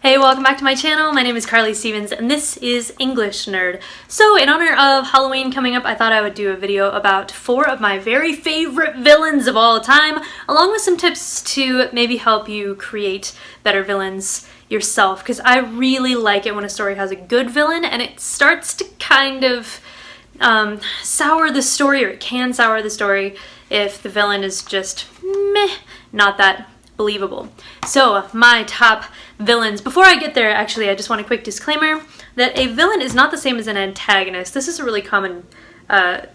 Hey, welcome back to my channel. My name is Carly Stevens and this is English Nerd. So in honor of Halloween coming up, I thought I would do a video about 4 of my very favorite villains of all time, along with some tips to maybe help you create better villains yourself, because I really like it when a story has a good villain and it starts to kind of sour the story, or it can sour the story if the villain is just meh, not that believable. So my top villains. Before I get there, actually, I just want a quick disclaimer that a villain is not the same as an antagonist. This is a really common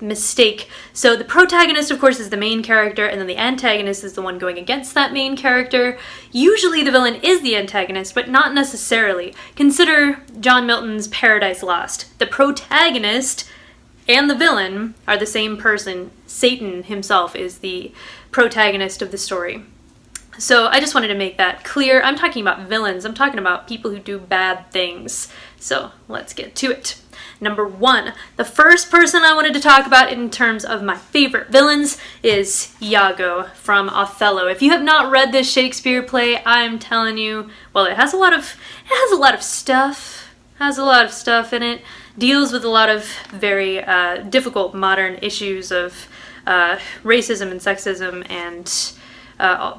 mistake. So the protagonist, of course, is the main character, and then the antagonist is the one going against that main character. Usually the villain is the antagonist, but not necessarily. Consider John Milton's Paradise Lost. The protagonist and the villain are the same person. Satan himself is the protagonist of the story. So I just wanted to make that clear. I'm talking about villains. I'm talking about people who do bad things. So let's get to it. Number 1, the first person I wanted to talk about in terms of my favorite villains is Iago from Othello. If you have not read this Shakespeare play, I'm telling you, well, it has a lot of stuff. Has a lot of stuff in it. Deals with a lot of very difficult modern issues of racism and sexism and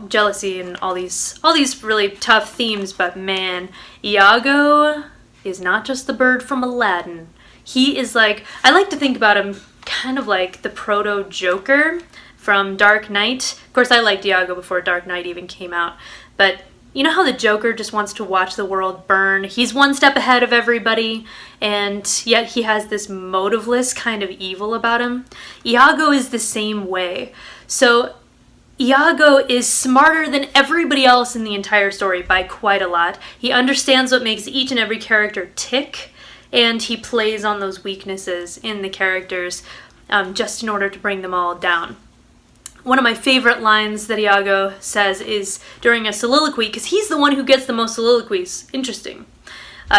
jealousy and all these really tough themes, but man, Iago is not just the bird from Aladdin. He is like, I like to think about him kind of like the proto-Joker from Dark Knight. Of course, I liked Iago before Dark Knight even came out, but you know how the Joker just wants to watch the world burn? He's one step ahead of everybody, and yet he has this motiveless kind of evil about him. Iago is the same way. So Iago is smarter than everybody else in the entire story by quite a lot. He understands what makes each and every character tick, and he plays on those weaknesses in the characters just in order to bring them all down. One of my favorite lines that Iago says is during a soliloquy, because he's the one who gets the most soliloquies. Interesting.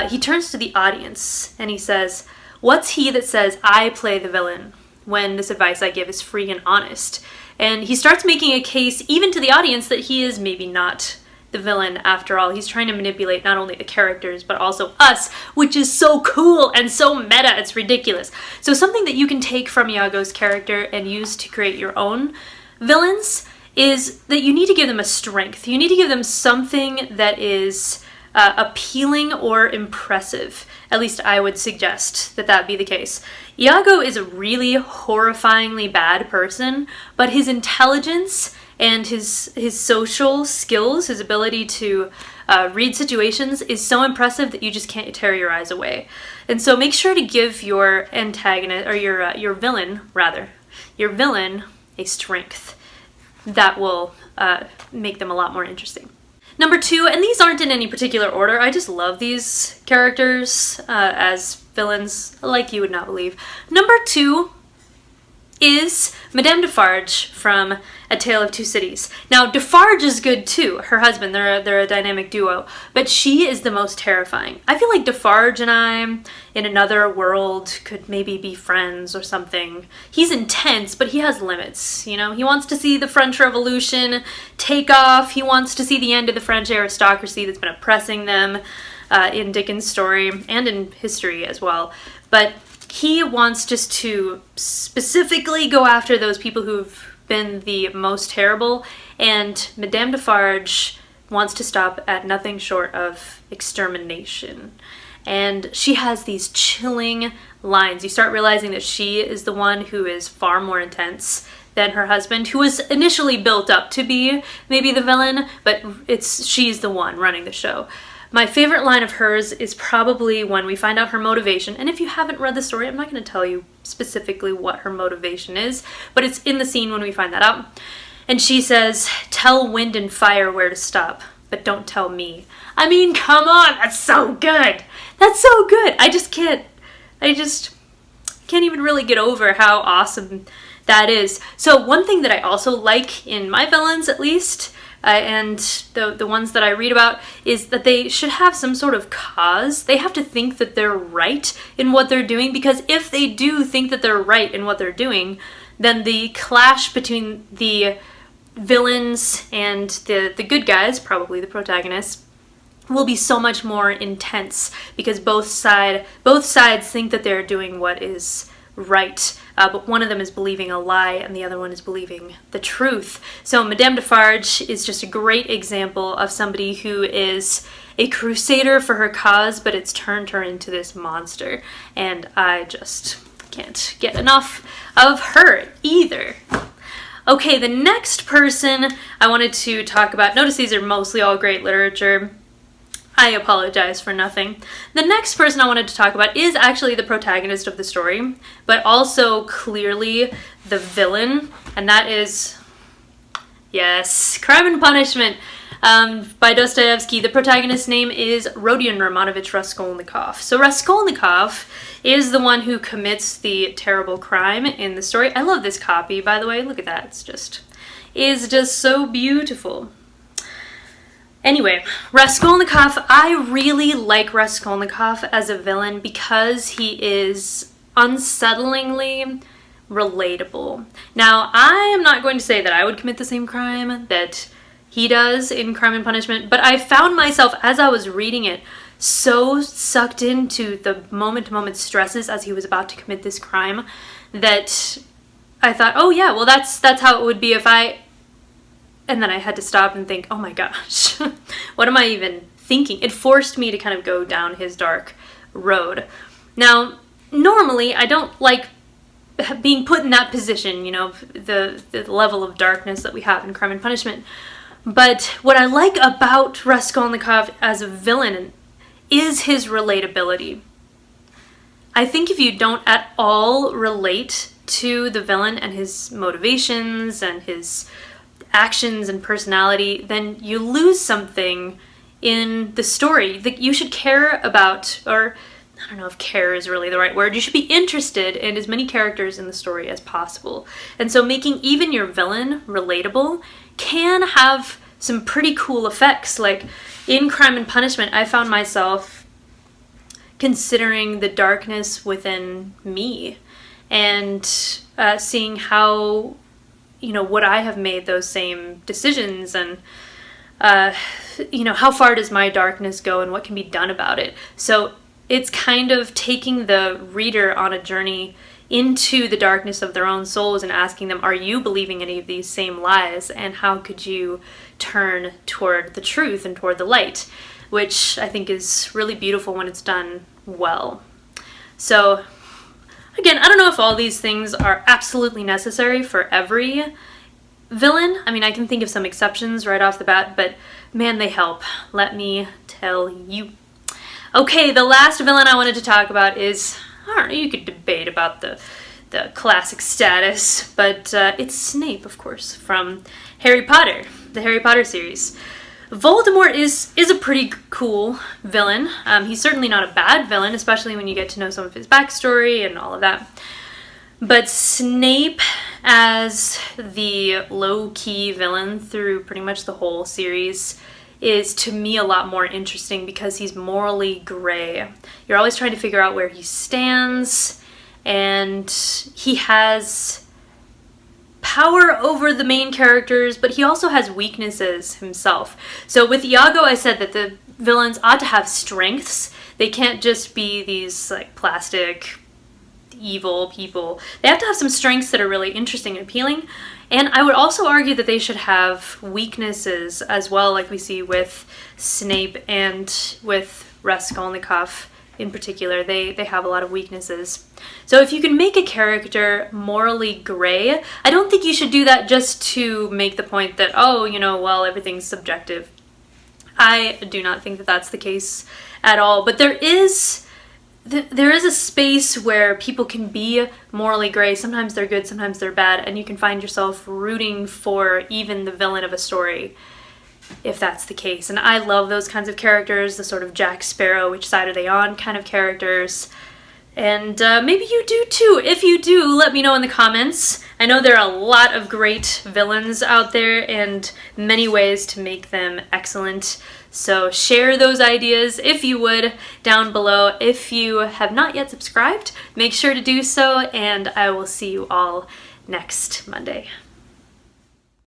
He turns to the audience and he says, "What's he that says I play the villain when this advice I give is free and honest?" And he starts making a case, even to the audience, that he is maybe not the villain after all. He's trying to manipulate not only the characters, but also us, which is so cool and so meta, it's ridiculous. So something that you can take from Iago's character and use to create your own villains is that you need to give them a strength. You need to give them something that is appealing or impressive. At least I would suggest that that be the case. Iago is a really horrifyingly bad person, but his intelligence and his social skills, his ability to read situations is so impressive that you just can't tear your eyes away. And so make sure to give your antagonist, or your villain a strength that will make them a lot more interesting. Number 2, and these aren't in any particular order, I just love these characters as villains like you would not believe. Number 2 is Madame Defarge from A Tale of Two Cities. Now, Defarge is good too, her husband, they're a dynamic duo, but she is the most terrifying. I feel like Defarge and I, in another world, could maybe be friends or something. He's intense, but he has limits, you know? He wants to see the French Revolution take off, he wants to see the end of the French aristocracy that's been oppressing them in Dickens' story, and in history as well. But he wants just to specifically go after those people who've been the most terrible, and Madame Defarge wants to stop at nothing short of extermination. And she has these chilling lines. You start realizing that she is the one who is far more intense than her husband, who was initially built up to be maybe the villain, but she's the one running the show. My favorite line of hers is probably when we find out her motivation, and if you haven't read the story, I'm not going to tell you specifically what her motivation is, but it's in the scene when we find that out. And she says, "Tell wind and fire where to stop, but don't tell me." I mean, come on, that's so good. That's so good. I just can't even really get over how awesome that is. So one thing that I also like in my villains, at least, and the ones that I read about, is that they should have some sort of cause. They have to think that they're right in what they're doing, because if they do think that they're right in what they're doing, then the clash between the villains and the good guys, probably the protagonists, will be so much more intense because both sides think that they're doing what is right, but one of them is believing a lie and the other one is believing the truth. So Madame Defarge is just a great example of somebody who is a crusader for her cause, but it's turned her into this monster, and I just can't get enough of her either. Okay, the next person I wanted to talk about, notice these are mostly all great literature. I apologize for nothing. The next person I wanted to talk about is actually the protagonist of the story, but also clearly the villain, and that is, yes, Crime and Punishment by Dostoevsky. The protagonist's name is Rodion Romanovich Raskolnikov. So Raskolnikov is the one who commits the terrible crime in the story. I love this copy, by the way. Look at that. It's just so beautiful. Anyway, Raskolnikov, I really like Raskolnikov as a villain because he is unsettlingly relatable. Now, I am not going to say that I would commit the same crime that he does in Crime and Punishment, but I found myself, as I was reading it, so sucked into the moment-to-moment stresses as he was about to commit this crime that I thought, oh yeah, well that's how it would be if I... And then I had to stop and think, oh my gosh, what am I even thinking? It forced me to kind of go down his dark road. Now, normally I don't like being put in that position, you know, the level of darkness that we have in Crime and Punishment. But what I like about Raskolnikov as a villain is his relatability. I think if you don't at all relate to the villain and his motivations and his actions and personality, then you lose something in the story that you should care about, or I don't know if care is really the right word. You should be interested in as many characters in the story as possible. And so making even your villain relatable can have some pretty cool effects. Like in Crime and Punishment, I found myself considering the darkness within me and seeing how, you know, would I have made those same decisions, and you know, how far does my darkness go and what can be done about it? So it's kind of taking the reader on a journey into the darkness of their own souls and asking them, are you believing any of these same lies, and how could you turn toward the truth and toward the light, which I think is really beautiful when it's done well. So again, I don't know if all these things are absolutely necessary for every villain. I mean, I can think of some exceptions right off the bat, but man, they help. Let me tell you. Okay, the last villain I wanted to talk about is, I don't know, you could debate about the classic status, but it's Snape, of course, from Harry Potter, the Harry Potter series. Voldemort is a pretty cool villain. He's certainly not a bad villain, especially when you get to know some of his backstory and all of that. But Snape as the low-key villain through pretty much the whole series is, to me, a lot more interesting because he's morally gray. You're always trying to figure out where he stands, and he has power over the main characters, but he also has weaknesses himself. So with Iago, I said that the villains ought to have strengths. They can't just be these like plastic evil people. They have to have some strengths that are really interesting and appealing. And I would also argue that they should have weaknesses as well, like we see with Snape and with Raskolnikov in particular. They have a lot of weaknesses. So if you can make a character morally gray, I don't think you should do that just to make the point that, oh, you know, well, everything's subjective. I do not think that that's the case at all. But there is a space where people can be morally gray. Sometimes they're good, sometimes they're bad, and you can find yourself rooting for even the villain of a story if that's the case. And I love those kinds of characters, the sort of Jack Sparrow, which side are they on kind of characters. And maybe you do too. If you do, let me know in the comments. I know there are a lot of great villains out there and many ways to make them excellent. So share those ideas, if you would, down below. If you have not yet subscribed, make sure to do so, and I will see you all next Monday.